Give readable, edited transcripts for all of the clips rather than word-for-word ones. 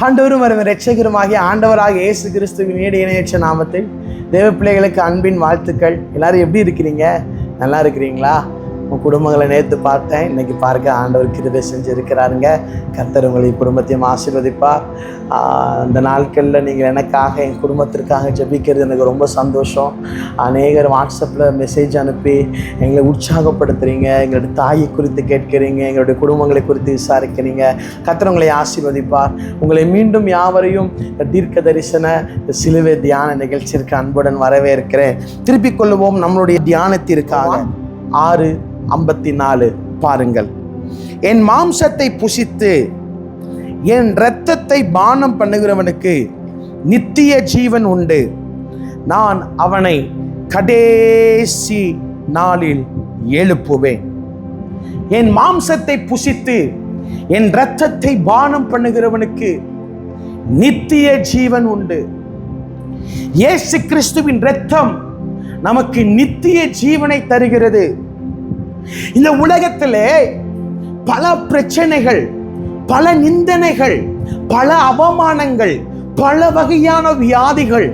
ஆண்டவரும் வரும் இரட்சகருமாகிய ஆண்டவராக இயேசு கிறிஸ்துவின் இணையற்ற நாமத்தில் தேவ பிள்ளைகளுக்கு அன்பின் வாழ்த்துக்கள். எல்லாரும் எப்படி இருக்கிறீங்க? நல்லா இருக்கிறீங்களா? உங்கள் குடும்பங்களை நேற்று பார்த்தேன், இன்னைக்கு பார்க்க ஆண்டவர் கிருபை செஞ்சு இருக்கிறாருங்க. கர்த்தர் உங்களை குடும்பத்தையும் ஆசீர்வதிப்பார். அந்த நாட்களில் நீங்கள் எனக்காக என் குடும்பத்திற்காக ஜெபிக்கிறது எனக்கு ரொம்ப சந்தோஷம். அநேகர் வாட்ஸ்அப்பில் மெசேஜ் அனுப்பி எங்களை உற்சாகப்படுத்துகிறீங்க, எங்களுடைய தாயை குறித்து கேட்குறீங்க, எங்களுடைய குடும்பங்களை குறித்து விசாரிக்கிறீங்க. கர்த்தர் உங்களை ஆசீர்வதிப்பார். உங்களை மீண்டும் யாவரையும் தீர்க்க தரிசன சிலுவை தியான நிகழ்ச்சிற்கு அன்புடன் வரவேற்கிறேன். திருப்பிக் கொள்ளுவோம் நம்மளுடைய தியானத்திற்காக. 6:54 பாருங்கள். என் மாம்சத்தை புசித்து என் இரத்தத்தை பானம் பண்ணுகிறவனுக்கு நித்திய ஜீவன் உண்டு. நான் அவனை கடைசி நாளில் எழுப்புவேன். என் மாம்சத்தை புசித்து என் இரத்தத்தை பானம் பண்ணுகிறவனுக்கு நித்திய ஜீவன் உண்டு. இயேசு கிறிஸ்துவின் இரத்தம் நமக்கு நித்திய ஜீவனை தருகிறது. இந்த உலகத்திலே பல பிரச்சனைகள், பல நிந்தனைகள், பல அவமானங்கள், பல வகையான வியாதிகள்,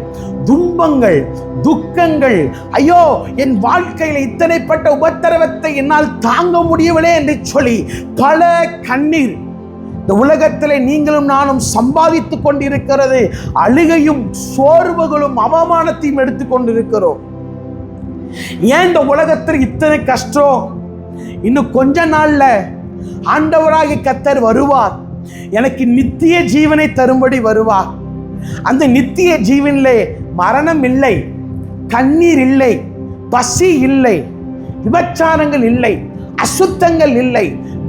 துன்பங்கள், துக்கங்கள், ஐயோ என் வாழ்க்கையில் இத்தனைப்பட்ட உபத்திரவத்தை என்னால் தாங்க முடியவில்லை என்று சொல்லி பல கண்ணீர் இந்த உலகத்திலே நீங்களும் நானும் சம்பாதித்துக் கொண்டிருக்கிறது. அழுகையும் சோர்வுகளும் அவமானத்தையும் எடுத்துக்கொண்டிருக்கிறோம். ஏன் இந்த உலகத்தில் இத்தனை கஷ்டம்? இன்னும் கொஞ்ச நாள்ல ஆண்டவராகிய கர்த்தர் வருவார், எனக்கு நித்திய ஜீவனை தரும்படி வருவார். அந்த நித்திய ஜீவனிலே மரணம் இல்லை, கண்ணீர் இல்லை, பசி இல்லை, விபச்சாரங்கள் இல்லை, அசுத்தங்கள் இல்லை,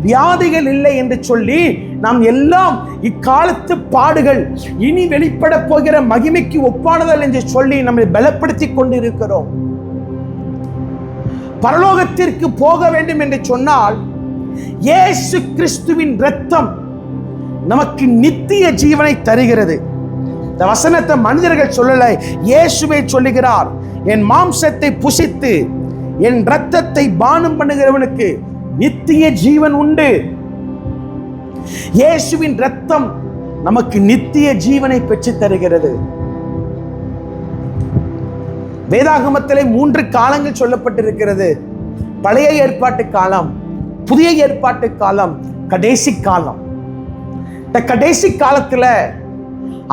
வியாதிகள் இல்லை என்று சொல்லி நாம் எல்லாம் இக்காலத்து பாடுகள் இனி வெளிப்பட போகிற மகிமைக்கு ஒப்பானதல் என்று சொல்லி நம்மை பலப்படுத்தி கொண்டிருக்கிறோம். பரலோகத்திற்கு போக வேண்டும் என்று சொன்னால் இயேசு கிறிஸ்துவின் இரத்தம் நமக்கு நித்திய ஜீவனை தருகிறது. இந்த வசனத்தை மனிதர்கள் சொல்லல, இயேசுவே சொல்லுகிறார். என் மாம்சத்தை புசித்து என் இரத்தத்தை பானம் பண்ணுகிறவனுக்கு நித்திய ஜீவன் உண்டு. இயேசுவின் இரத்தம் நமக்கு நித்திய ஜீவனை பெற்று தருகிறது. வேதாகமத்திலே 3 காலங்கள் சொல்லப்பட்டிருக்கிறது. பழைய ஏற்பாட்டு காலம், புதிய ஏற்பாட்டு காலம், கடைசி காலம். இந்த கடைசி காலத்துல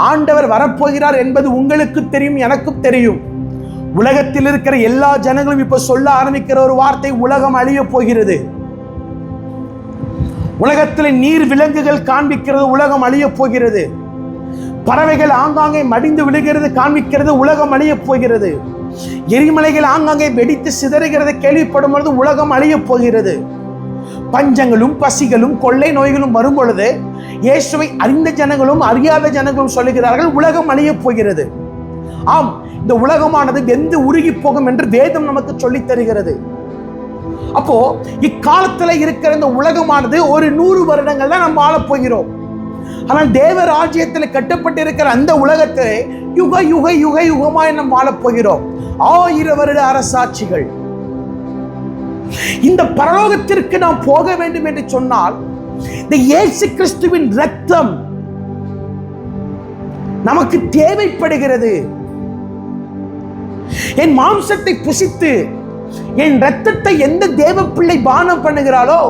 ஆண்டவர் வரப்போகிறார் என்பது உங்களுக்கு தெரியும், எனக்கும் தெரியும். உலகத்தில் இருக்கிற எல்லா ஜனங்களும் இப்ப சொல்ல ஆரம்பிக்கிற ஒரு வார்த்தை, உலகம் அழிய போகிறது. உலகத்தில் நீர் விலங்குகள் காண்பிக்கிறது, உலகம் அழிய போகிறது. பறவைகள் ஆங்காங்கே மடிந்து விழுகிறது காண்பிக்கிறது, உலகம் அழிய போகிறது. எரிமலைகள் ஆங்காங்கே வெடித்து சிதறுகிறது கேள்விப்படும் பொழுது உலகம் அழிய போகிறது. பஞ்சங்களும் பசிகளும் கொள்ளை நோய்களும் வரும் பொழுது இயேசுவை அறிந்த ஜனங்களும் அறியாத ஜனங்களும் சொல்லுகிறார்கள், உலகம் அழிய போகிறது. ஆம், இந்த உலகமானது வெந்து உருகி போகும் என்று வேதம் நமக்கு சொல்லித் தருகிறது. அப்போ இக்காலத்துல இருக்கிற இந்த உலகமானது ஒரு 100 வருடங்கள் தான் நம்ம வாழப் போகிறோம். ஆனால் தேவ ராஜ்யத்தில் கட்டப்பட்டிருக்கிற அந்த உலகத்தை யுக யுக யுக யுகமாய் நாம் வாழப் போகிறோம். 1000 வருட அரசாட்சிகள். இந்த பரலோகத்திற்கு நாம் போக வேண்டும் என்று சொன்னால் இந்த இயேசு கிறிஸ்துவின் இரத்தம் நமக்கு தேவைப்படுகிறது. என் மாம்சத்தை புசித்து என் இரத்தத்தை எந்த தேவ பிள்ளை பானம் பண்ணுகிறாளோ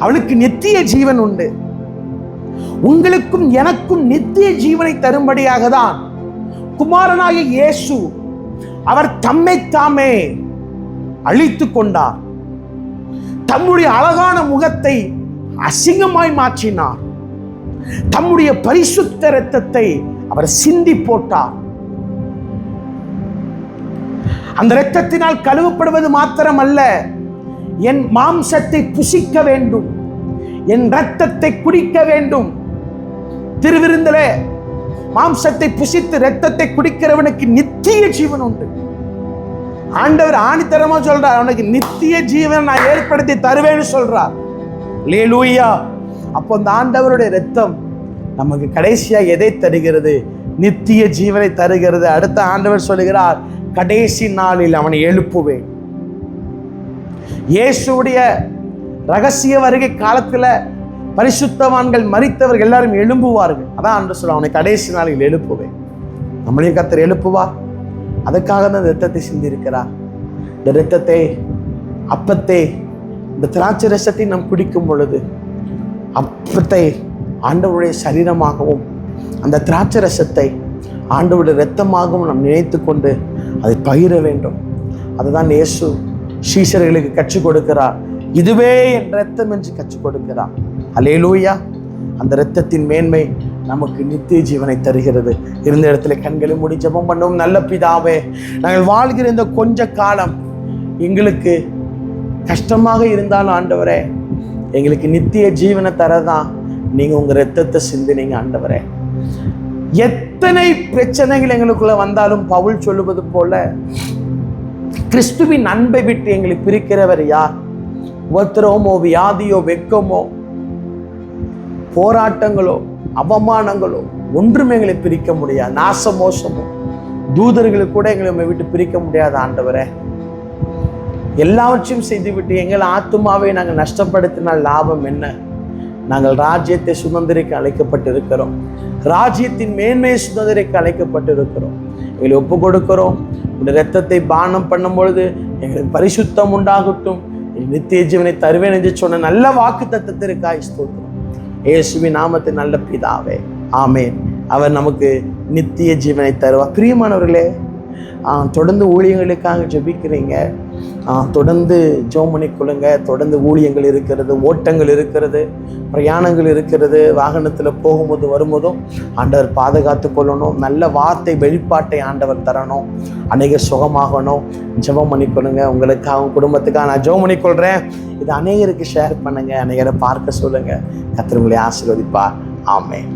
அவளுக்கு நித்திய ஜீவன் உண்டு. உங்களுக்கும் எனக்கும் நித்திய ஜீவனை தரும்படியாக தான் குமாரனாகிய இயேசு அவர் தம்மை தாமே அழித்துக் கொண்டார். தம்முடைய அழகான முகத்தை அசிங்கமாய் மாற்றினார். தம்முடைய பரிசுத்த இரத்தத்தை அவர் சிந்தி போட்டார். அந்த இரத்தத்தினால் கழுவப்படுவது மாத்திரமல்ல, என் மாம்சத்தை புசிக்க வேண்டும், என் இரத்தத்தை குடிக்க வேண்டும். திருவிருந்திலே மாம்சத்தை புசித்து இரத்தத்தை குடிக்கிறவனுக்கு நித்திய ஜீவன் உண்டு. ஆண்டவர் ஆணித்தரமா சொல்றார், அவனுக்கு நித்திய ஜீவன் நான் ஏற்படுத்தி தருவேன்னு சொல்றார். அல்லேலூயா. அப்போ அந்த ஆண்டவருடைய இரத்தம் நமக்கு கடைசியா எதை தருகிறது? நித்திய ஜீவனை தருகிறது. அடுத்த ஆண்டவர் சொல்லுகிறார், கடைசி நாளில் அவனை எழுப்புவேன். இயேசுடைய ரகசிய வருகை காலத்துல பரிசுத்தவான்கள் மரித்தவர்கள் எல்லாரும் எழும்புவார்கள். அதான் அன்று சொல்ல, அவனை கடைசி நாளில் எழுப்புவேன். நம்மளையும் கர்த்தர் எழுப்புவார். அதுக்காக தான் இந்த இரத்தத்தை சிந்திருக்கிறார். இந்த இரத்தத்தை, அப்பத்தை, இந்த திராட்சை ரசத்தை நாம் குடிக்கும் பொழுது அப்பத்தை ஆண்டவருடைய சரீரமாகவும் அந்த திராட்சை ரசத்தை ஆண்டவருடைய இரத்தமாகவும் நாம் நினைத்து கொண்டு அதை பகிர வேண்டும். அதுதான் இயேசு சீஷர்களுக்கு கற்றுக் கொடுக்கிறார். இதுவே என் இரத்தம் என்று கற்றுக் கொடுக்கிறார். அல்லேலூயா. அந்த இரத்தத்தின் மேன்மை நமக்கு நித்திய ஜீவனை தருகிறது. இருந்த இடத்துல கண்களை மூடி ஜெபம் பண்ணுவோம். நல்ல பிதாவே, நாங்கள் வாழ்கிற இந்த கொஞ்ச காலம் எங்களுக்கு கஷ்டமாக இருந்தாலும் ஆண்டவரே, எங்களுக்கு நித்திய ஜீவனை தரதான் நீங்க உங்க இரத்தத்தை சிந்தினீங்க ஆண்டவரே. எத்தனை பிரச்சனைகள் எங்களுக்குள்ள வந்தாலும் பவுல் சொல்லுவது போல, கிறிஸ்துவின் அன்பை விட்டு எங்களை பிரிக்கிறவர் யார்? உபத்திரவமோ, வியாதியோ, வெட்கமோ, போராட்டங்களோ, அவமானங்களோ ஒன்றுமே எங்களை பிரிக்க முடியாது. நாசமோசமோ, தூதர்களுக்கு கூட எங்களை விட்டு பிரிக்க முடியாது ஆண்டவரே. எல்லாவற்றையும் செய்துவிட்டு எங்கள் ஆத்துமாவை நாங்கள் நஷ்டப்படுத்தினால் லாபம் என்ன? நாங்கள் ராஜ்யத்தை சுதந்திரிக்க அழைக்கப்பட்டிருக்கிறோம். ராஜ்யத்தின் மேன்மையை சுதந்திரிக்க அழைக்கப்பட்டிருக்கிறோம். எங்களை ஒப்பு கொடுக்கிறோம். உடைய இரத்தத்தை பானம் பண்ணும் பொழுது எங்களுக்கு பரிசுத்தம் உண்டாகட்டும், நித்திய ஜீவனை தருவேன் என்று சொன்ன நல்ல வாக்கு தத்தத்திற்காய் ஸ்தோத்திரம். இயேசுவின் நாமத்தின் நல்ல பிதாவே, ஆமேன். அவர் நமக்கு நித்திய ஜீவனை தருவார். பிரியமானவர்களே, தொடர்ந்து ஊழியங்களுக்காக ஜெபிக்கிறீங்க. தொடர்ந்து ஜெபம் பண்ணிக்கொள்ளுங்க. தொடர்ந்து ஊழியங்கள் இருக்கிறது, ஓட்டங்கள் இருக்கிறது, பிரயாணங்கள் இருக்கிறது. வாகனத்தில் போகும்போது வரும்போதும் ஆண்டவர் பாதுகாத்து கொள்ளணும். நல்ல வார்த்தை வெளிப்பாட்டை ஆண்டவர் தரணும். அநேகர் சுகமாகணும். ஜெபம் பண்ணிக்கொள்ளுங்க. உங்களுக்காகவும் குடும்பத்துக்காக நான் ஜெபம் பண்ணிக்கொள்கிறேன். இது அநேகருக்கு ஷேர் பண்ணுங்க, அநேகரை பார்க்க சொல்லுங்க. கர்த்தர் உங்களை ஆசீர்வதிப்பார். ஆமென்.